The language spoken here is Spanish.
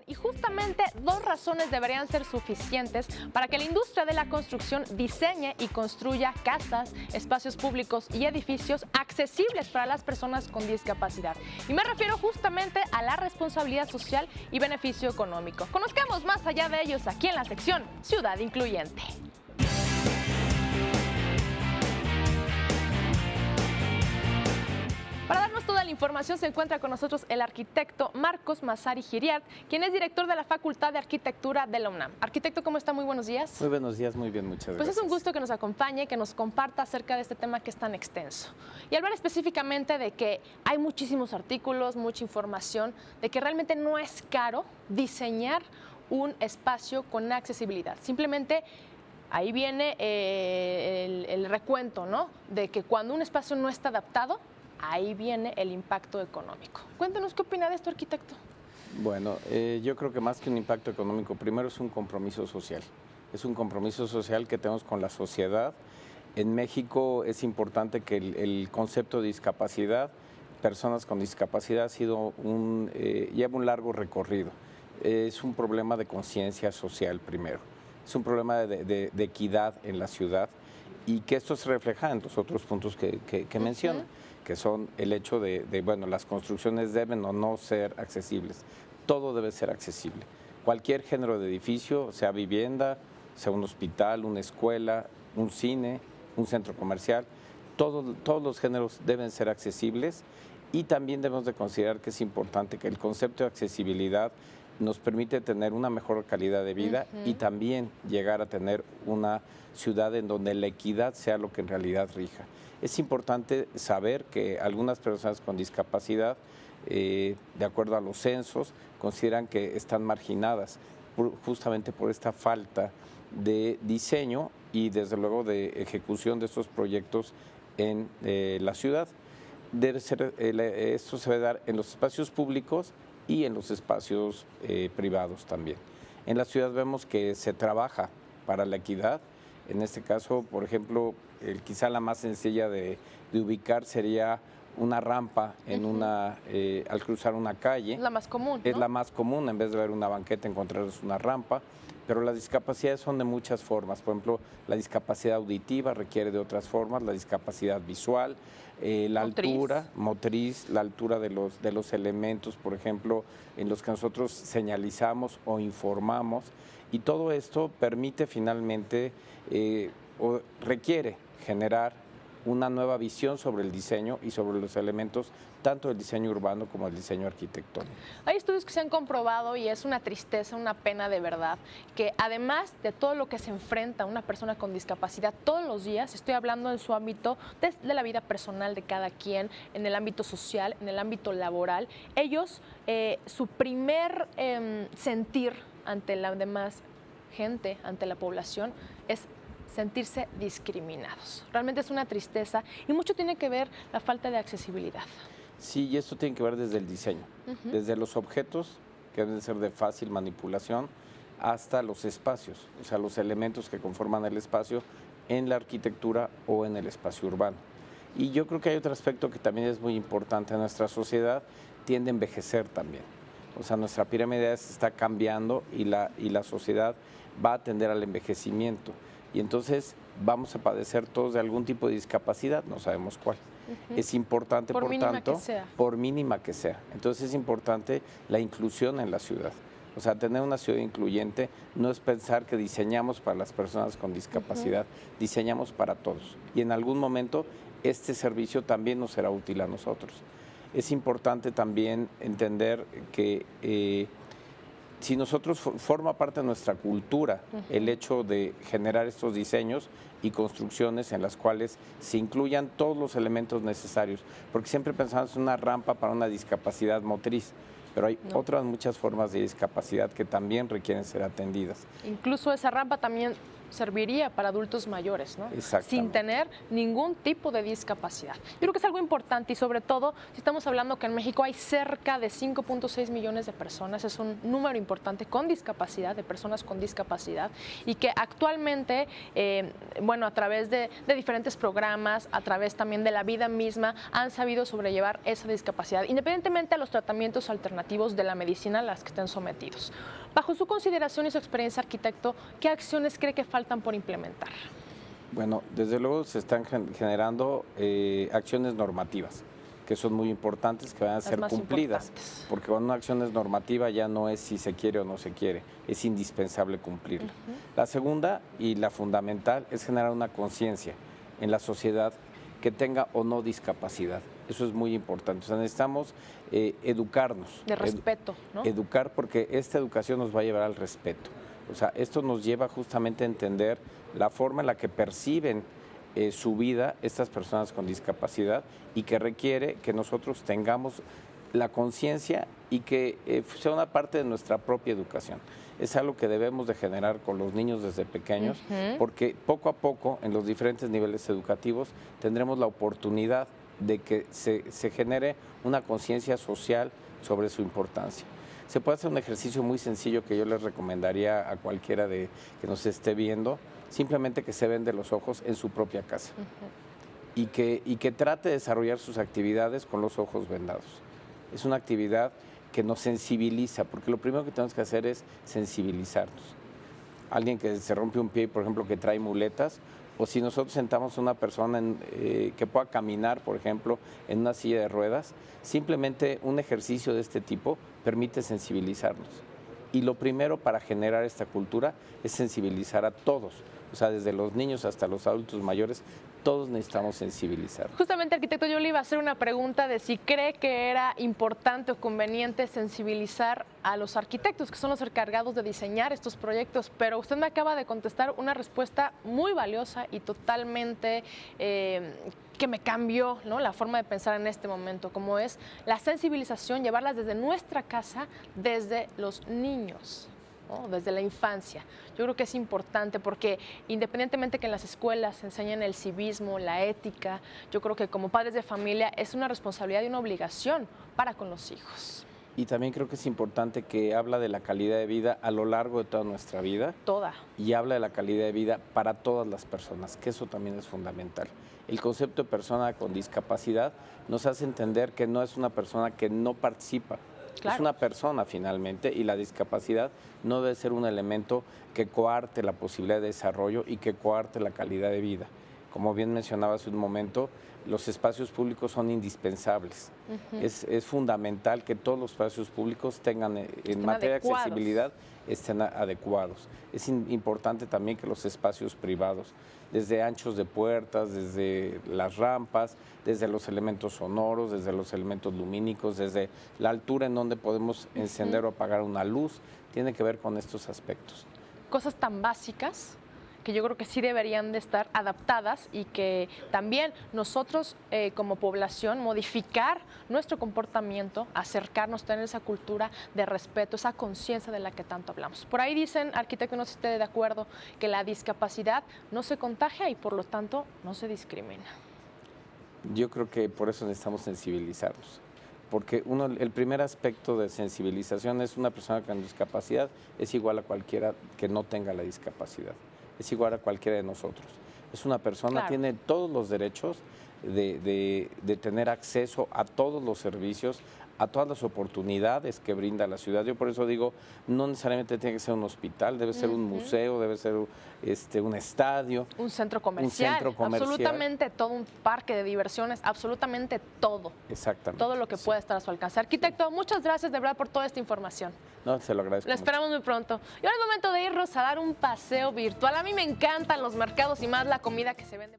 y justamente dos razones deberían ser suficientes para que la industria de la construcción diseñe y construya casas, espacios públicos y edificios accesibles para las personas con discapacidad. Y me refiero justamente a la responsabilidad social y beneficio económico. Conozcamos más allá de ellos aquí en la sección Ciudad Incluyente. Para darnos toda la información se encuentra con nosotros el arquitecto Marcos Massari Giriart, quien es director de la Facultad de Arquitectura de la UNAM. Arquitecto, ¿cómo está? Muy buenos días. Muy buenos días, muy bien, muchas gracias. Pues es un gusto que nos acompañe, que nos comparta acerca de este tema que es tan extenso. Y hablar específicamente de que hay muchísimos artículos, mucha información, de que realmente no es caro diseñar un espacio con accesibilidad. Simplemente ahí viene el recuento, ¿no? De que cuando un espacio no está adaptado, ahí viene el impacto económico. Cuéntenos qué opina de esto, arquitecto. Bueno, yo creo que más que un impacto económico, primero es un compromiso social. Es un compromiso social que tenemos con la sociedad. En México es importante que el concepto de discapacidad, personas con discapacidad, lleva un largo recorrido. Es un problema de conciencia social primero. Es un problema de equidad en la ciudad y que esto se refleja en los otros puntos que menciono, que son el hecho bueno, las construcciones deben o no ser accesibles. Todo debe ser accesible. Cualquier género de edificio, sea vivienda, sea un hospital, una escuela, un cine, un centro comercial, todos los géneros deben ser accesibles y también debemos de considerar que es importante que el concepto de accesibilidad nos permite tener una mejor calidad de vida y también llegar a tener una ciudad en donde la equidad sea lo que en realidad rija. Es importante saber que algunas personas con discapacidad, de acuerdo a los censos, consideran que están marginadas justamente por esta falta de diseño y desde luego de ejecución de estos proyectos en la ciudad. Esto se debe dar en los espacios públicos y en los espacios privados también. En la ciudad vemos que se trabaja para la equidad. En este caso, por ejemplo, quizá la más sencilla de ubicar sería una rampa al cruzar una calle. Es la más común, ¿no? Es la más común, en vez de ver una banqueta, encontrarles una rampa. Pero las discapacidades son de muchas formas. Por ejemplo, la discapacidad auditiva requiere de otras formas, la discapacidad visual, la altura motriz, la altura de los elementos, por ejemplo, en los que nosotros señalizamos o informamos. Y todo esto permite finalmente o requiere generar una nueva visión sobre el diseño y sobre los elementos, tanto del diseño urbano como del diseño arquitectónico. Hay estudios que se han comprobado y es una tristeza, una pena de verdad, que además de todo lo que se enfrenta una persona con discapacidad todos los días, estoy hablando en su ámbito de la vida personal de cada quien, en el ámbito social, en el ámbito laboral, ellos, su primer sentir ante la demás gente, ante la población, es sentirse discriminados. Realmente es una tristeza y mucho tiene que ver la falta de accesibilidad. Sí, y esto tiene que ver desde el diseño, desde los objetos que deben ser de fácil manipulación hasta los espacios, o sea, los elementos que conforman el espacio en la arquitectura o en el espacio urbano. Y yo creo que hay otro aspecto que también es muy importante en nuestra sociedad, tiende a envejecer también. O sea, nuestra pirámide está cambiando y la sociedad va a tender al envejecimiento. Y entonces vamos a padecer todos de algún tipo de discapacidad, no sabemos cuál. Es importante, por tanto, por mínima que sea. Entonces es importante la inclusión en la ciudad. O sea, tener una ciudad incluyente no es pensar que diseñamos para las personas con discapacidad, diseñamos para todos. Y en algún momento este servicio también nos será útil a nosotros. Es importante también entender que si nosotros forma parte de nuestra cultura el hecho de generar estos diseños y construcciones en las cuales se incluyan todos los elementos necesarios, porque siempre pensamos en una rampa para una discapacidad motriz, pero hay otras muchas formas de discapacidad que también requieren ser atendidas. Incluso esa rampa también serviría para adultos mayores, ¿no? Exactamente. Sin tener ningún tipo de discapacidad. Yo creo que es algo importante y sobre todo si estamos hablando que en México hay cerca de 5.6 millones de personas, es un número importante con discapacidad, de personas con discapacidad, y que actualmente, bueno, a través de diferentes programas, a través también de la vida misma, han sabido sobrellevar esa discapacidad, independientemente a los tratamientos alternativos de la medicina a las que estén sometidos. Bajo su consideración y su experiencia, arquitecto, ¿qué acciones cree que faltan por implementar? Bueno, desde luego se están generando acciones normativas, que son muy importantes, que van a ser cumplidas, porque cuando una acción es normativa ya no es si se quiere o no se quiere, es indispensable cumplirla. La segunda y la fundamental es generar una conciencia en la sociedad que tenga o no discapacidad. Eso es muy importante. O sea, necesitamos educarnos. De respeto, ¿no? Educar, porque esta educación nos va a llevar al respeto. O sea, esto nos lleva justamente a entender la forma en la que perciben su vida estas personas con discapacidad y que requiere que nosotros tengamos la conciencia y que sea una parte de nuestra propia educación. Es algo que debemos de generar con los niños desde pequeños, porque poco a poco en los diferentes niveles educativos tendremos la oportunidad de que se genere una conciencia social sobre su importancia. Se puede hacer un ejercicio muy sencillo que yo les recomendaría a cualquiera que nos esté viendo, simplemente que se vende los ojos en su propia casa y que trate de desarrollar sus actividades con los ojos vendados. Es una actividad que nos sensibiliza, porque lo primero que tenemos que hacer es sensibilizarnos. Alguien que se rompe un pie, por ejemplo, que trae muletas, o si nosotros sentamos a una persona que pueda caminar, por ejemplo, en una silla de ruedas, simplemente un ejercicio de este tipo permite sensibilizarnos. Y lo primero para generar esta cultura es sensibilizar a todos, o sea, desde los niños hasta los adultos mayores, todos necesitamos sensibilizar. Justamente, arquitecto, yo le iba a hacer una pregunta de si cree que era importante o conveniente sensibilizar a los arquitectos, que son los encargados de diseñar estos proyectos, pero usted me acaba de contestar una respuesta muy valiosa y totalmente que me cambió, ¿no?, la forma de pensar en este momento, como es la sensibilización, llevarlas desde nuestra casa, desde los niños, ¿no?, desde la infancia. Yo creo que es importante porque independientemente que en las escuelas se enseñen el civismo, la ética, yo creo que como padres de familia es una responsabilidad y una obligación para con los hijos. Y también creo que es importante que habla de la calidad de vida a lo largo de toda nuestra vida. Toda. Y habla de la calidad de vida para todas las personas, que eso también es fundamental. El concepto de persona con discapacidad nos hace entender que no es una persona que no participa. Claro. Es una persona finalmente y la discapacidad no debe ser un elemento que coarte la posibilidad de desarrollo y que coarte la calidad de vida. Como bien mencionaba hace un momento, los espacios públicos son indispensables. Es fundamental que todos los espacios públicos tengan, en materia de accesibilidad, estén adecuados. Es importante también que los espacios privados, desde anchos de puertas, desde las rampas, desde los elementos sonoros, desde los elementos lumínicos, desde la altura en donde podemos encender o apagar una luz, tiene que ver con estos aspectos. Cosas tan básicas que yo creo que sí deberían de estar adaptadas y que también nosotros como población modificar nuestro comportamiento, acercarnos, tener esa cultura de respeto, esa conciencia de la que tanto hablamos. Por ahí dicen, arquitecto, no sé si esté de acuerdo, que la discapacidad no se contagia y por lo tanto no se discrimina. Yo creo que por eso necesitamos sensibilizarnos. Porque el primer aspecto de sensibilización es una persona con discapacidad es igual a cualquiera que no tenga la discapacidad. Es igual a cualquiera de nosotros. Es una persona, claro, tiene todos los derechos de tener acceso a todos los servicios, a todas las oportunidades que brinda la ciudad. Yo por eso digo, no necesariamente tiene que ser un hospital, debe ser un museo, debe ser un estadio. Un centro comercial, absolutamente todo, un parque de diversiones, absolutamente todo. Exactamente. Todo lo que pueda estar a su alcance. Arquitecto, muchas gracias de verdad por toda esta información. No, se lo agradezco. Lo esperamos muy pronto. Y ahora es momento de irnos a dar un paseo virtual. A mí me encantan los mercados y más la comida que se vende.